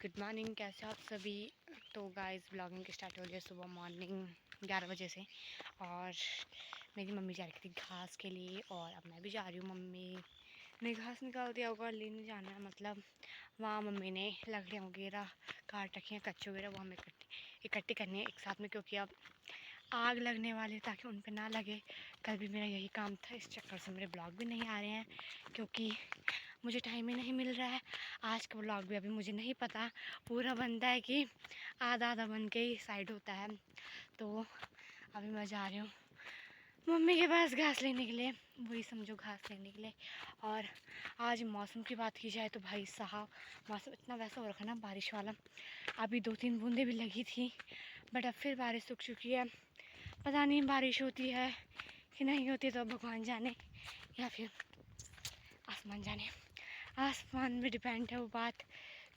Good morning, कैसे हो आप सभी। तो गाइस ब्लॉगिंग स्टार्ट हो गई सुबह मॉर्निंग 11 बजे से। और मेरी मम्मी जा रही थी घास के लिए और अब मैं भी जा रही हूँ। मम्मी ने घास निकाल दिया होगा, लेने जाना है। मतलब वहाँ मम्मी ने लकड़ियाँ वगैरह काट रखी हैं, कच्चे वगैरह, वो हमें इकट्ठी करनी है एक साथ में, क्योंकि अब आग लगने वाली है ताकि उन पे ना लगे। कल भी मेरा यही काम था, इस चक्कर से मेरे ब्लॉग भी नहीं आ रहे हैं क्योंकि मुझे टाइम ही नहीं मिल रहा है। आज का ब्लॉग भी अभी मुझे नहीं पता पूरा बनता है कि आधा आधा बन के ही साइड होता है। तो अभी मैं जा रही हूँ मम्मी के पास घास लेने के लिए, वही समझो घास लेने के लिए। और आज मौसम की बात की जाए तो भाई साहब मौसम इतना वैसा हो रखा ना, बारिश वाला। अभी 2-3 बूंदें भी लगी थी, बट अब फिर बारिश रुक चुकी है। पता नहीं बारिश होती है कि नहीं होती, तो भगवान जाने या फिर आसमान जाने। आसमान में डिपेंड है वो बात,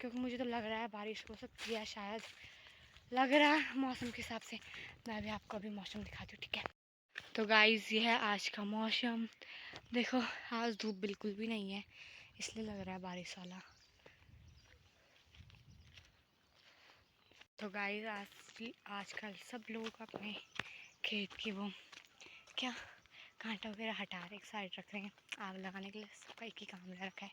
क्योंकि मुझे तो लग रहा है बारिश हो सकती है, शायद लग रहा है मौसम के हिसाब से। मैं भी आपको अभी मौसम दिखाती हूँ, ठीक है। तो गाइस ये है आज का मौसम। देखो आज धूप बिल्कुल भी नहीं है, इसलिए लग रहा है बारिश वाला। तो गाइस आजकल सब लोग अपने खेत की वो क्या कांटा वगैरह हटा रहे, एक साइड रख रहे हैं आग लगाने के लिए। सबका एक ही काम ले रखा है।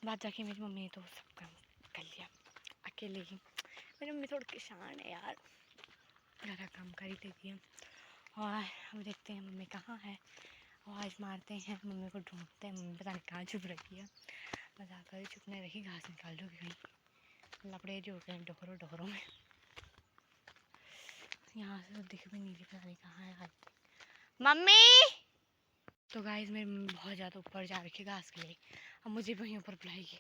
बात बाकी मेरी मम्मी ने तो सब काम कर लिया अकेले ही। मेरी मम्मी थोड़ी किसान है यार, घर का काम कर ही लेती है। और हम देखते हैं मम्मी कहाँ है, आवाज़ मारते हैं, मम्मी को ढूंढते हैं। मम्मी पता नहीं कहाँ छुप रही है। मैं जाकर ही चुप नहीं रही, घास निकाल दूँगी कहीं लपड़े जो गए डोहरों में। यहाँ से तो दिख भी नहीं रही, पता नहीं कहाँ है आज मम्मी। तो गाइस मेरी मम्मी बहुत ज़्यादा ऊपर जा रखी है घास के लिए, अब मुझे वहीं ऊपर बुलाएगी।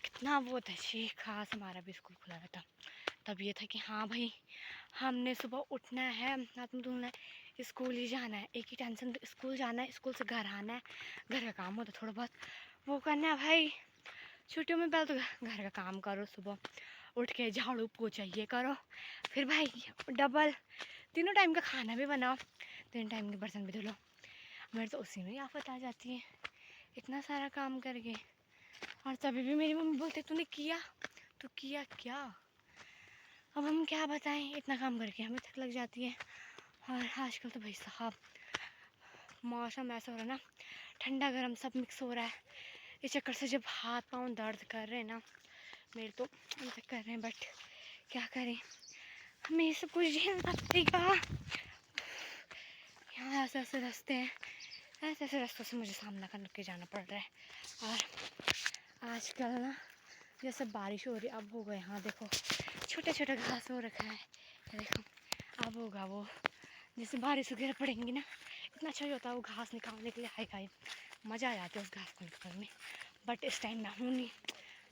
कितना वो था शी, खास हमारा भी स्कूल खुला रहता। तब ये था कि हाँ भाई हमने सुबह उठना है, हाथ मुँह धुलना है, स्कूल ही जाना है। एक ही टेंशन, स्कूल जाना है, स्कूल से घर आना है, घर का काम होता थोड़ा बहुत वो करना है। भाई छुट्टियों में पहले तो घर का काम करो, सुबह उठ के झाड़ू पोछा ये करो, फिर भाई डबल तीनों टाइम का खाना भी बनाओ, 3 टाइम के बर्तन भी धो लो। मेरे तो उसी में ही आफत आ जाती है, इतना सारा काम करके। और तभी भी मेरी मम्मी बोलते तूने किया, तू किया क्या। अब हम क्या बताएं, इतना काम करके हमें थक लग जाती है। और आजकल तो भाई साहब मौसम ऐसा हो रहा है ना, ठंडा गर्म सब मिक्स हो रहा है। इस चक्कर से जब हाथ पाँव दर्द कर रहे हैं ना, मेरे तो अभी तक कर रहे हैं, बट क्या करें, हमें ये सब कुछ झेलना पड़ेगा। यहाँ ऐसे ऐसे रास्ते हैं, ऐसे ऐसे रास्तों से मुझे सामना करके जाना पड़ रहा है। और आजकल ना जैसे बारिश हो रही, अब होगा यहाँ देखो छोटे छोटे घास हो रखा है, देखो अब होगा वो। जैसे बारिश वगैरह पड़ेंगी ना, इतना अच्छा होता है वो घास निकालने के लिए, हाई हाई मज़ा आ जाता है उस घास को निकालने में। बट इस टाइम मैं हूँ नहीं,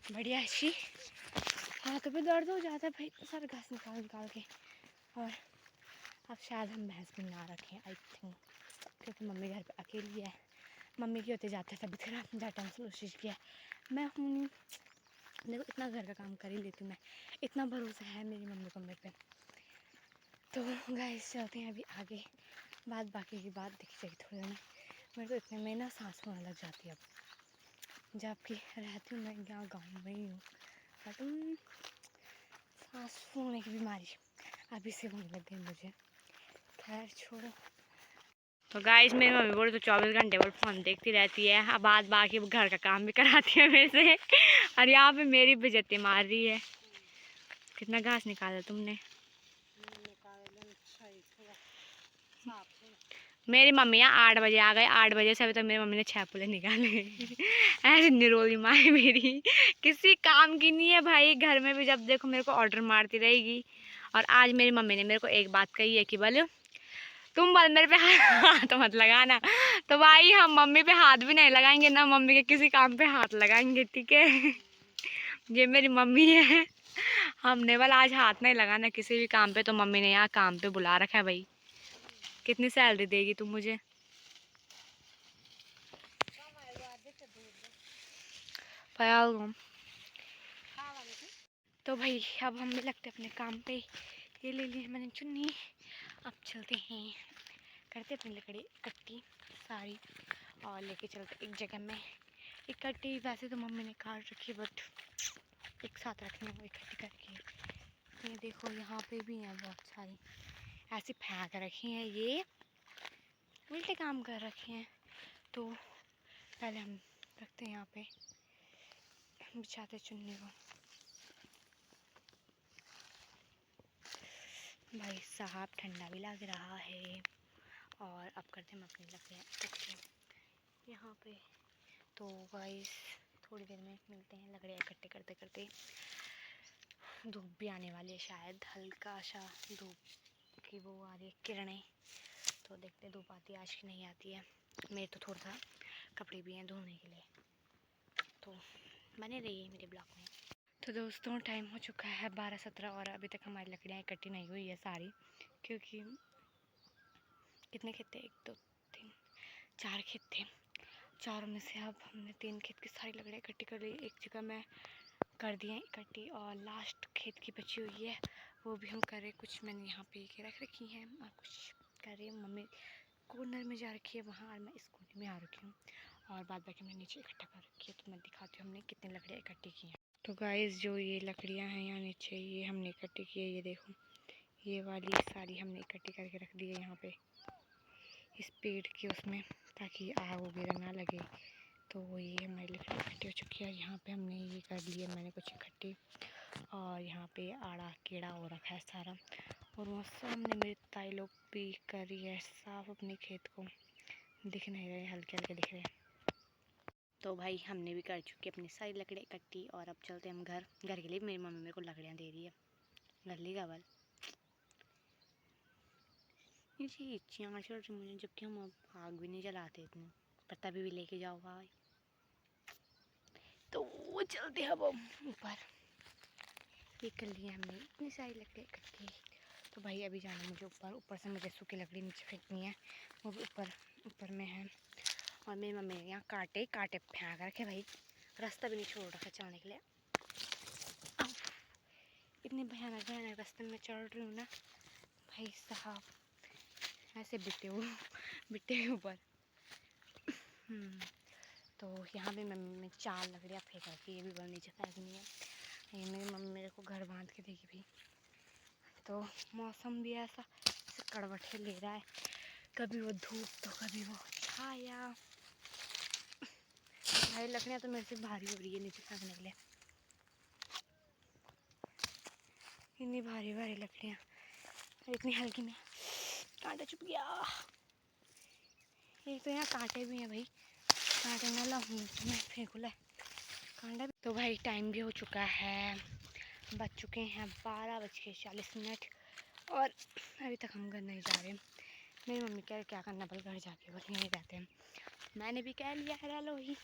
बढ़िया अच्छी हाथों पे दर्द हो जाता है भाई सारा घास निकाल निकाल के। और अब शायद हम भैंस भी ना रखें आई थिंक, क्योंकि मम्मी घर पे अकेली है। मम्मी की होते जाते तभी खराब ज़्यादा टेंशन उस चीज़ की है। मैं हूँ देखो इतना घर का काम कर ही लेती हूँ मैं, इतना भरोसा है मेरी मम्मी को मेरे पे। तो गाइस चलते हैं अभी आगे, बाकी की बात दिख जाएगी थोड़ी में। मेरे को इतने में ना सांस होने लग जाती है अब, जबकि रहती हूँ मैं यहाँ गाँव में ही हूँ, बट सांस फूलने की बीमारी अभी से होने लग गई मुझे। खैर छोड़ो। तो गाइस मेरी मम्मी बोले तो 24 घंटे पर फ़ोन देखती रहती है, अब बाकी घर का काम भी कराती है मेरे से। और यहाँ पे मेरी बेइज्जती मार रही है। कितना घास निकाला तुमने। मेरी मम्मी यहाँ 8 बजे आ गए, 8 बजे से अभी तक मेरी मम्मी ने 6 पुले निकाले। ऐसी निरोली माँ है मेरी, किसी काम की नहीं है भाई। घर में भी जब देखो मेरे को ऑर्डर मारती रहेगी। और आज मेरी मम्मी ने मेरे को एक बात कही है कि बोले तुम बल मेरे पे हाथ मत लगाना। तो भाई हम मम्मी पे हाथ भी नहीं लगाएंगे ना, मम्मी के किसी काम पे हाथ लगाएंगे, ठीक है। ये मेरी मम्मी है, हमने वाला आज हाथ नहीं लगाना किसी भी काम पे। तो मम्मी ने यहाँ काम पे बुला रखा है भाई। कितनी सैलरी देगी तुम मुझे। तो भाई अब हम भी लगते अपने काम पे। ये ले ली मैंने चुन्नी, अब चलते हैं करते अपनी लकड़ी इकट्ठी सारी और लेके चलते एक जगह में इकट्ठी, वैसे तो मम्मी ने काट रखी बट एक साथ रखनी है वो इकट्ठी करके। ये देखो यहाँ पे भी हैं बहुत सारी, ऐसी फेंक रखी हैं, ये उल्टे काम कर रखे हैं। तो पहले हम रखते हैं यहाँ पे, बिछाते चुन्नी को। भाई साहब ठंडा भी लग रहा है। और अब करते हैं हम अपनी लकड़ियाँ इकट्ठी यहाँ पे। तो गाइस थोड़ी देर में मिलते हैं, लकड़ियाँ इकट्ठे करते करते। धूप भी आने वाली है शायद, हल्का सा धूप की वो आ रही है किरणें। तो देखते हैं धूप आती है आज की नहीं आती है। मेरे तो थोड़ा सा कपड़े भी हैं धोने के लिए, तो बने रहिए मेरे ब्लॉग में। तो दोस्तों टाइम हो चुका है 12:17 और अभी तक हमारी लकड़ियाँ इकट्ठी नहीं हुई है सारी, क्योंकि कितने खेत थे, 1 2 3 4 खेत थे। चारों में से अब हमने 3 खेत की सारी लकड़ियाँ इकट्ठी कर ली, एक जगह में कर दी हैं इकट्ठी। और लास्ट खेत की बची हुई है वो भी हम कर रहे, कुछ मैंने यहाँ पे के रख रखी हैं और कुछ कर रही हूँ। मम्मी कॉर्नर में जा रखी है वहाँ और मैं इस कोने में आ रखी हूँ, और बाद बाकी हमने नीचे इकट्ठा कर रखी है। तो मैं दिखाती हूँ हमने कितनी लकड़ियाँ इकट्ठी की हैं। तो गाइस जो ये लकड़ियाँ हैं यहाँ नीचे, ये हमने इकट्ठी की है। ये देखो ये वाली सारी हमने इकट्ठी करके रख दी है यहाँ पे इस पेड़ के उसमें, ताकि आग वगैरह ना लगे। तो ये हमारी लकड़ी इकट्ठी हो चुकी है। यहाँ पे हमने ये कर लिया मैंने कुछ इकट्ठी, और यहाँ पे आड़ा कीड़ा हो रखा है सारा। और वहाँ सामने मेरे ताई लोग भी कर रही है साफ अपने खेत को, दिख नहीं रहे, हल्के हल्के दिख रहे हैं। तो भाई हमने भी कर चुकी अपनी सारी लकड़ियाँ इकट्ठी, और अब चलते हम घर के लिए। मेरी मम्मी मेरे को लकड़ियाँ दे रही है, गली का बल ये चियाँ चढ़ रही मुझे, जबकि हम अब आग भी नहीं जलाते इतने, पर तभी भी लेके जाओ भाई। तो वो चलते अब ऊपर। ये कर लिया हमने इतनी सारी लकड़ियाँ इकट्ठी। तो भाई अभी जाना मुझे ऊपर, ऊपर से मुझे सूखी लकड़ी नीचे फेंकनी है, वो भी ऊपर में है। और मेरी मम्मी ने यहाँ कांटे फेंक रखे भाई, रास्ता भी नहीं छोड़ रखा चलने के लिए। इतने भयानक रास्ते में चढ़ रही हूँ ना भाई साहब, ऐसे बिट्टे के ऊपर। तो यहाँ भी मम्मी ने 4 लकड़ियाँ फेंक रखी, ये भी बहुत नीचे फेंकनी है। ये मेरी मम्मी मेरे को घर बांध के देगी भी। तो मौसम भी ऐसा कड़वटे ले रहा है, कभी वो धूप तो कभी वो छाया। भाई लकड़ियाँ तो मेरे से भारी हो रही है नीचे फेंकने के लिए, इतनी भारी भारी लकड़ियाँ, इतनी हल्की में कांटा चुप गया। एक तो यहाँ कांटे भी हैं भाई, कांटे ना लाऊं तो मैं फेंकू ला कांटा भी। तो भाई टाइम भी हो चुका है, बज चुके हैं 12:40, और अभी तक हम घर नहीं जा रहे। मेरी मम्मी कह रही क्या करना बल घर जाके, बस यहीं रहते हैं। मैंने भी कह लिया है रह लो ही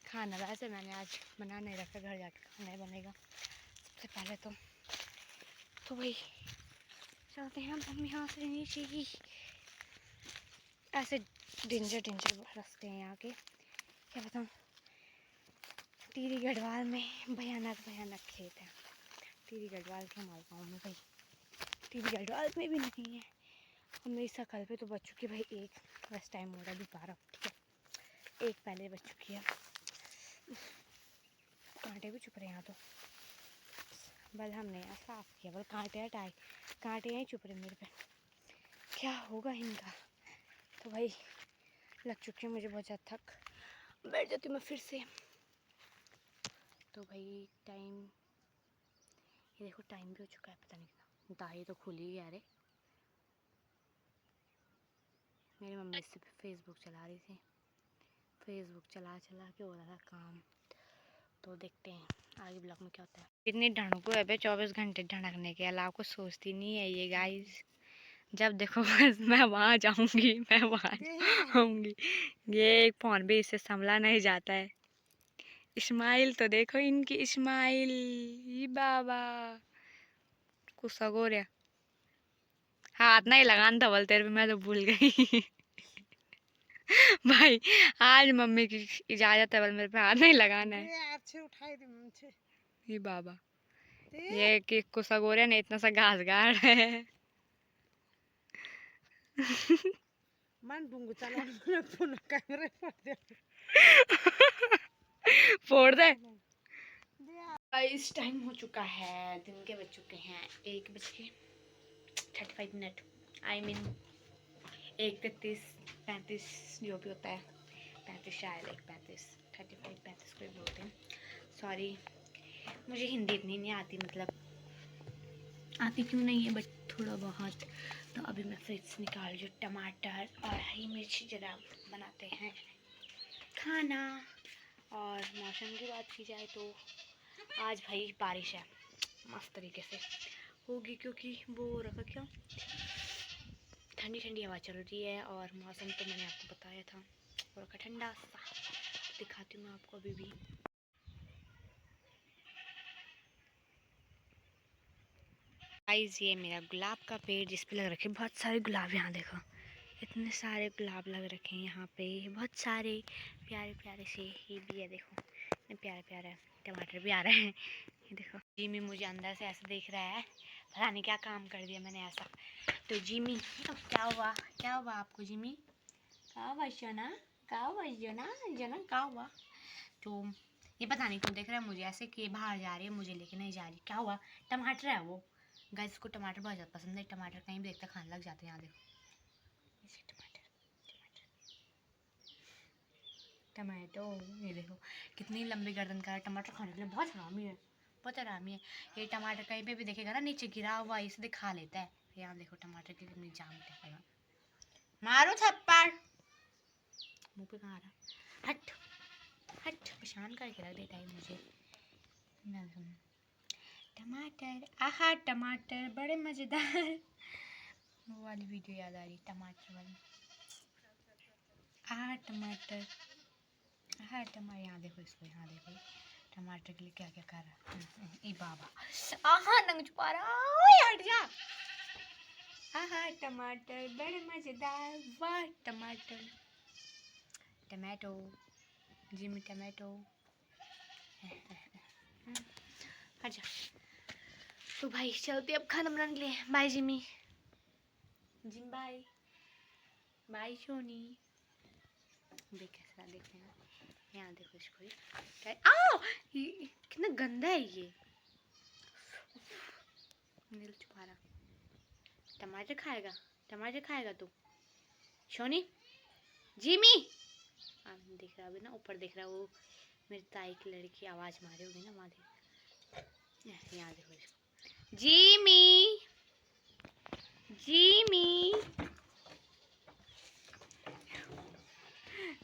खाना, वैसे मैंने आज बना नहीं रखा, घर जाके खाना ही बनेगा सबसे पहले। तो भाई चलते हैं हम यहाँ से नीचे ही। ऐसे डेंजर रास्ते हैं यहाँ के, क्या बताऊँ। टिहरी गढ़वाल में भयानक खेत है, टिहरी गढ़वाल के हमारे गाँव में भाई, टिहरी गढ़वाल में भी नहीं है। और मेरी शकल पे तो बच चुकी है भाई एक, बस टाइम हो रहा है 12, ठीक है, एक पहले बच चुकी है। कांटे भी चुप रहे यहाँ तो, बल हमने यहाँ साफ किया, बल कांटे हटाए, कांटे यहीं चुप रहे मेरे पे, क्या होगा इनका। तो भाई लग चुकी है मुझे बहुत ज़्यादा थक, बैठ जाती हूँ मैं फिर से। तो भाई टाइम, ये देखो टाइम भी हो चुका है, पता नहीं कितना, दाई तो खुल ही गया रे। मेरी मम्मी इससे फेसबुक चला रही थी, फेसबुक चला के हो रहा था काम। तो देखते हैं आगे ब्लॉग में क्या होता है। इतनी ढड़को है 24 घंटे ढड़कने के अलावा कुछ सोचती नहीं है ये गाइस। जब देखो बस मैं वहाँ जाऊँगी, मैं वहाँ आऊँगी, ये एक फोन भी इससे संभला नहीं जाता है। स्माइल तो देखो इनकी स्माइल, ये बाबा कुछ सगोरिया हाथ नहीं लगाना था बोलते रहे, मैं तो भूल गई। भाई आज मम्मी की इजाजत है, बल मेरे पे हाथ नहीं लगाना है। ये बाबा ये कि कुसगोरिया ने इतना सा घास गाड़ है। मन डुंगु चला फोन कैमरे पर दे फोड़ दे। इस टाइम हो चुका है, दिन के बज चुके हैं 1:35। आई मीन 1:33 35 जो भी होता है, 35 शायद 1:35 35 35 कोई बोलते हैं। सॉरी, मुझे हिंदी इतनी नहीं आती, मतलब आती क्यों नहीं है, बट थोड़ा बहुत। तो अभी मैं फ्रिज से निकाल जो टमाटर और हरी मिर्च, जरा बनाते हैं खाना। और मौसम की बात की जाए तो आज भाई बारिश है, मस्त तरीके से होगी, क्योंकि वो रखा क्या, ठंडी ठंडी हवा चल रही है। और मौसम तो मैंने आपको बताया था, वो रखा ठंडा सा। दिखाती हूँ मैं आपको अभी भी। गाइस, ये मेरा गुलाब का पेड़ जिस पे लग रखे बहुत सारे गुलाब, यहाँ देखो इतने सारे गुलाब लग रखे हैं यहाँ पे, बहुत सारे प्यारे प्यारे से। ये भी है देखो, इतने प्यारे प्यारे। टमाटर भी आ रहे हैं, ये देखो। जिमी मुझे अंदर से ऐसा देख रहा है, पता नहीं क्या काम कर दिया मैंने ऐसा। तो जिमी, अब क्या हुआ, क्या हुआ आपको जिमी, क्या हुआ जना, क्या हुआ जना, जना क्या हुआ। तो ये पता नहीं क्यों देख रहा है मुझे ऐसे कि बाहर जा रही है, मुझे लेके नहीं जा रही, क्या हुआ। टमाटर है वो, गाइस को टमाटर बहुत ज़्यादा पसंद है, टमाटर कहीं भी देखता खाने लग जाते हैं। यहाँ देखो टमाटर, टमाटो, ये देखो कितनी लंबी गर्दन का है। टमाटर खाने के लिए बहुत हरामी है, बहुत हरामी है ये। टमाटर कहीं पे भी देखेगा ना नीचे गिरा हुआ, इसे खा लेता है। यहाँ देखो टमाटर की कितनी जान है, मारो थप्पड़, मुँह पे कहाँ आ रहा, हट हट, परेशान करके रख देता है मुझे। टमाटर, आहा टमाटर बड़े मज़ेदार। वो वाली वीडियो याद आ रही, टमाटर वाली। आहा टमाटर, आहा टमाटर, यहाँ देखो इसको, यहाँ देखो टमाटर के लिए क्या क्या कर रहा है। ई बाबा, आहा नंग छुपा रहा, ओए हट जा। आहा टमाटर बड़े मज़ेदार, वाह टमाटर, टमाटो, जिमी टमाटो, हट जा। तो भाई चलते अब खाना बनाने के लिए। Bye Jimmy, Jim bye, bye Sony. देख कैसा देख रहे हैं, यहाँ देखो इसको, आओ ये कितना गंदा है ये, नील छुपा रहा। टमाटर खाएगा, टमाटर खाएगा तू सोनी, जिमी। देख रहा अभी ना, ऊपर देख रहा, वो मेरी ताई की लड़की आवाज़ मारे होगी ना, वहाँ देख, यहाँ देखो इसको, जिमी, जिमी।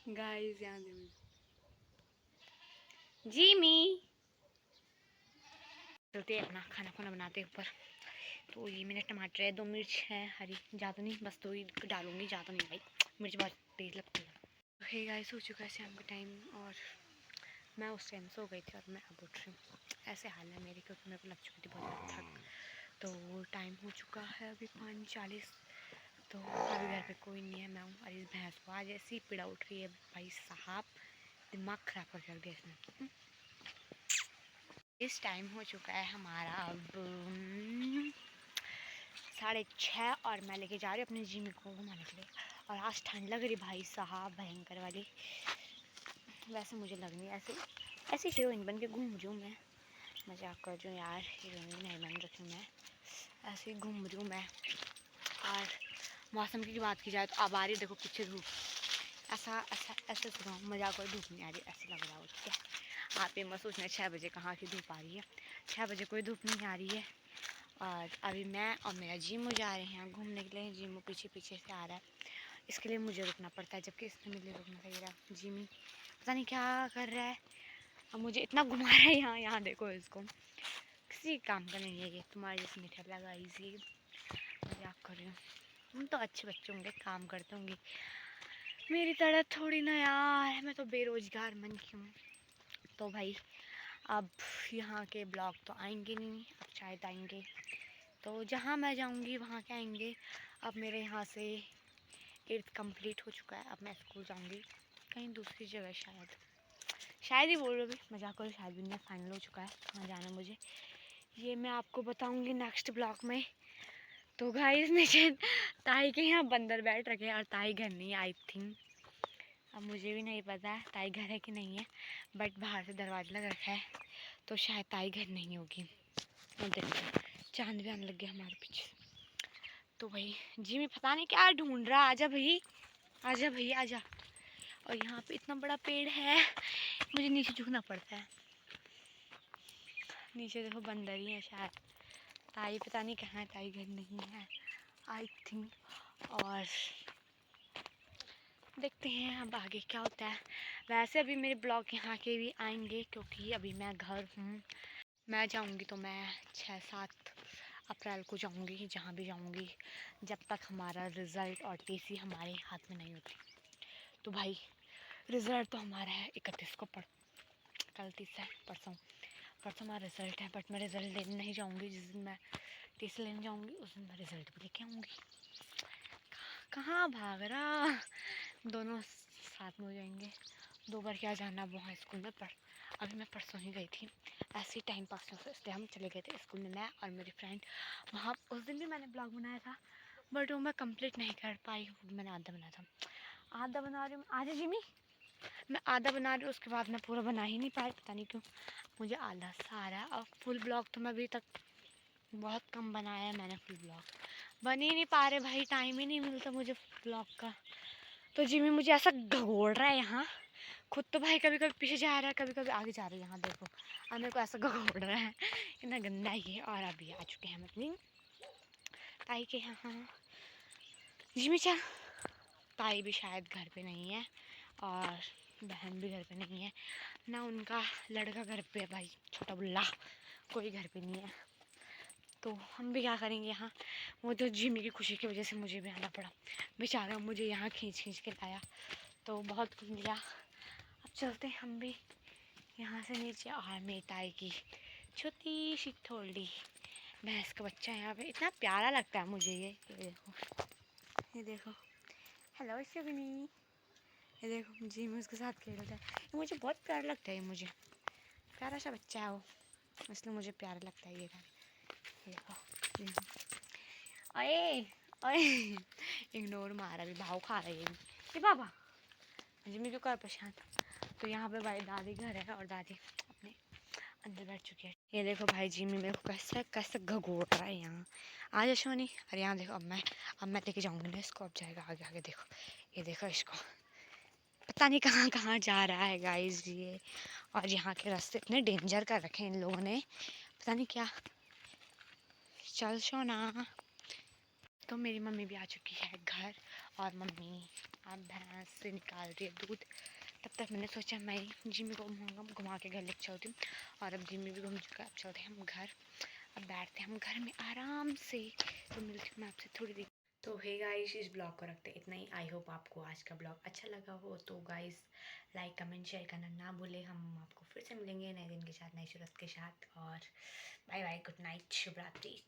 गाइस यहाँ देखो जिमी। चलते अपना खाना खाना बनाते ऊपर। तो ये मैंने टमाटर है, 2 मिर्च है हरी, ज़्यादा नहीं, बस 2 ही डालूंगी, ज़्यादा नहीं भाई, मिर्च बहुत तेज लगती है। हे गाइस, हो चुका है शाम का टाइम, और मैं उस टाइम सो गई थी और मैं अब उठ रही हूँ। ऐसे हाल है मेरे, क्योंकि मेरे को लग चुकी थी बहुत थक। तो टाइम हो चुका है अभी 5:40। तो अभी घर पे कोई नहीं है, मैं हूँ और इस भैंस को आज ऐसी पीड़ा उठ रही है भाई साहब, दिमाग ख़राब कर दिया इसने। इस टाइम हो चुका है हमारा अब 6:30, और मैं लेके जा रही हूँ अपनी जिमी को घुमाने के लिए। और आज ठंड लग रही भाई साहब, भयंकर वाली। वैसे मुझे लग नहीं, ऐसे ऐसी हीरोइन बन के घूम रही हूँ मैं, मजाक कर रही हूँ यार, हीरोइन नहीं बन रखी हूँ मैं, ऐसे ही घूम रही हूँ मैं। और मौसम की बात की जाए तो अब आ रही, देखो पीछे धूप, ऐसा ऐसा ऐसे मजाक कर, धूप नहीं आ रही, ऐसे लग रहा हो। ठीक है, आप ये मत सोचना 6 बजे कहाँ की धूप आ रही है, 6 बजे कोई धूप नहीं आ रही है। और अभी मैं और मेरा जिमो जा रहे हैं घूमने के लिए। जिमो पीछे पीछे से आ रहा है, इसके लिए मुझे रुकना पड़ता है, जबकि इसने मेरे लिए रुकना चाहिए था। जिमी पता नहीं क्या कर रहा है, अब मुझे इतना घुमा रहा है यहाँ, यहाँ देखो इसको, किसी काम का नहीं है ये, तुम्हारे जैसे मीठा लगा इजी, मजाक कर रही हूँ। हम तो अच्छे बच्चे होंगे, काम करते होंगे, मेरी तरह थोड़ी ना यार, मैं तो बेरोजगार मन की हूँ। तो भाई अब यहाँ के ब्लॉग तो आएंगे नहीं, अब शायद आएंगे, तो जहाँ मैं जाऊँगी वहाँ के आएंगे। अब मेरे यहाँ से 8th कंप्लीट हो चुका है, अब मैं स्कूल जाऊँगी कहीं दूसरी जगह, शायद ही बोल रही हूँ, मजाक करो, शायद भी नहीं, फाइनल हो चुका है कहाँ जाना मुझे, ये मैं आपको बताऊँगी नेक्स्ट ब्लॉग में। तो गाइस नीचे ताई के यहाँ बंदर बैठ रखे हैं, और ताई घर नहीं आई थिंक, अब मुझे भी नहीं पता है ताई घर है कि नहीं है, बट बाहर से दरवाज़ा लग रखा है तो शायद ताई घर नहीं होगी। और देखो चांद भी आने लग गया हमारे पीछे। तो भाई जी मैं पता नहीं क्या ढूंढ रहा। आजा भाई, आजा भाई, आजा। और यहाँ पे इतना बड़ा पेड़ है, मुझे नीचे झुकना पड़ता है। नीचे देखो बंदर ही है शायद। ताई पता नहीं कहाँ है, ताई घर नहीं है आई थिंक। और देखते हैं अब आगे क्या होता है। वैसे अभी मेरे ब्लॉग यहाँ के भी आएंगे क्योंकि अभी मैं घर हूँ। मैं जाऊँगी तो मैं 6-7 अप्रैल को जाऊँगी, जहाँ भी जाऊँगी, जब तक हमारा रिज़ल्ट और टीसी हमारे हाथ में नहीं होती। तो भाई रिज़ल्ट तो हमारा है 31 को, कल 30 है, परसों हमारा रिज़ल्ट है। बट मैं रिज़ल्ट लेने नहीं जाऊँगी। जिस दिन मैं टीसी लेने जाऊँगी उस दिन मैं रिज़ल्ट भी लेके आऊँगी। कहाँ भाग रहा, दोनों साथ में हो जाएंगे। 2 बार क्या जाना वहाँ स्कूल में, पर अभी मैं परसों ही गई थी ऐसे ही टाइम पास में, इसलिए हम चले गए थे स्कूल में, मैं और मेरी फ्रेंड। वहाँ उस दिन भी मैंने ब्लॉग बनाया था बट वो मैं कंप्लीट नहीं कर पाई, मैंने आधा बनाया था। आधा बना रही हूँ, आजा जिमी, मैं आधा बना रही हूँ, उसके बाद मैं पूरा बना ही नहीं पाई, पता नहीं क्यों मुझे आलस आ रहा है। और फुल ब्लॉग तो मैं अभी तक बहुत कम बनाया है मैंने, फुल ब्लॉग बन ही नहीं पा रहे भाई, टाइम ही नहीं मिलता मुझे ब्लॉग का। तो जिमी मुझे ऐसा घोड़ रहा है यहाँ, खुद तो भाई कभी कभी पीछे जा रहा है, कभी कभी आगे जा रहा है। यहाँ देखो अब मेरे को ऐसा घोड़ रहा है, इतना गंदा ही है। और अभी आ चुके हैं हम अपनी ताई के यहाँ। जिमी चल, ताई भी शायद घर पे नहीं है और बहन भी घर पे नहीं है ना, उनका लड़का घर पे है भाई, छोटा बुल्ला, कोई घर पे नहीं है। तो हम भी क्या करेंगे यहाँ। वो तो जिमी की खुशी की वजह से मुझे भी आना पड़ा, बेचारा मुझे यहाँ खींच खींच के लाया, तो बहुत कुछ लिया। अब चलते हैं हम भी यहाँ से नीचे। और मेरी ताई की छोटी सी थोड़ी भैंस का बच्चा है यहाँ पे, इतना प्यारा लगता है मुझे ये देखो, ये देखो, हेलो शिवनी, ये देखो जिमी उसके साथ खेल रहा है, ये मुझे बहुत प्यारा लगता है, ये मुझे प्यारा सा बच्चा है वो, इसलिए मुझे प्यारा लगता है ये देखो। ओए ओए इग्नोर मारा, भी भाव खा रही है ये बाबा, जिमी क्यों कर परेशान। तो यहाँ पे भाई दादी घर है और दादी अपने अंदर बैठ चुकी है। ये देखो भाई जिमी मेरे को कैसे कैसे घगोड़ रहा है यहाँ। आ जा सोनी, अरे यहाँ देखो, अब मैं लेके जाऊँगी ना इसको, अब जाएगा आगे आगे, देखो ये देखो इसको, पता नहीं कहाँ कहाँ जा रहा है गाइस ये। और यहाँ के रास्ते इतने डेंजर कर रखे हैं इन लोगों ने, पता नहीं क्या। चल सोना। तो मेरी मम्मी भी आ चुकी है घर और मम्मी अब भैंस से निकाल रही है दूध। तब तक मैंने सोचा मैं जिमी को घुमा के घर लेके चलती हूँ। और अब जिमी भी घूम चुका है, अब चलते हैं हम घर, अब बैठते हैं हम घर में आराम से। तो मिलती हूँ मैं आपसे थोड़ी देर। तो हे गाइस इस ब्लॉग को रखते इतना ही। आई होप आपको आज का ब्लॉग अच्छा लगा हो। तो गाइस लाइक कमेंट शेयर करना ना भूले। हम आपको फिर से मिलेंगे नए दिन के साथ, नई सूरत के साथ। और बाय बाय, गुड नाइट, शुभ रात्रि।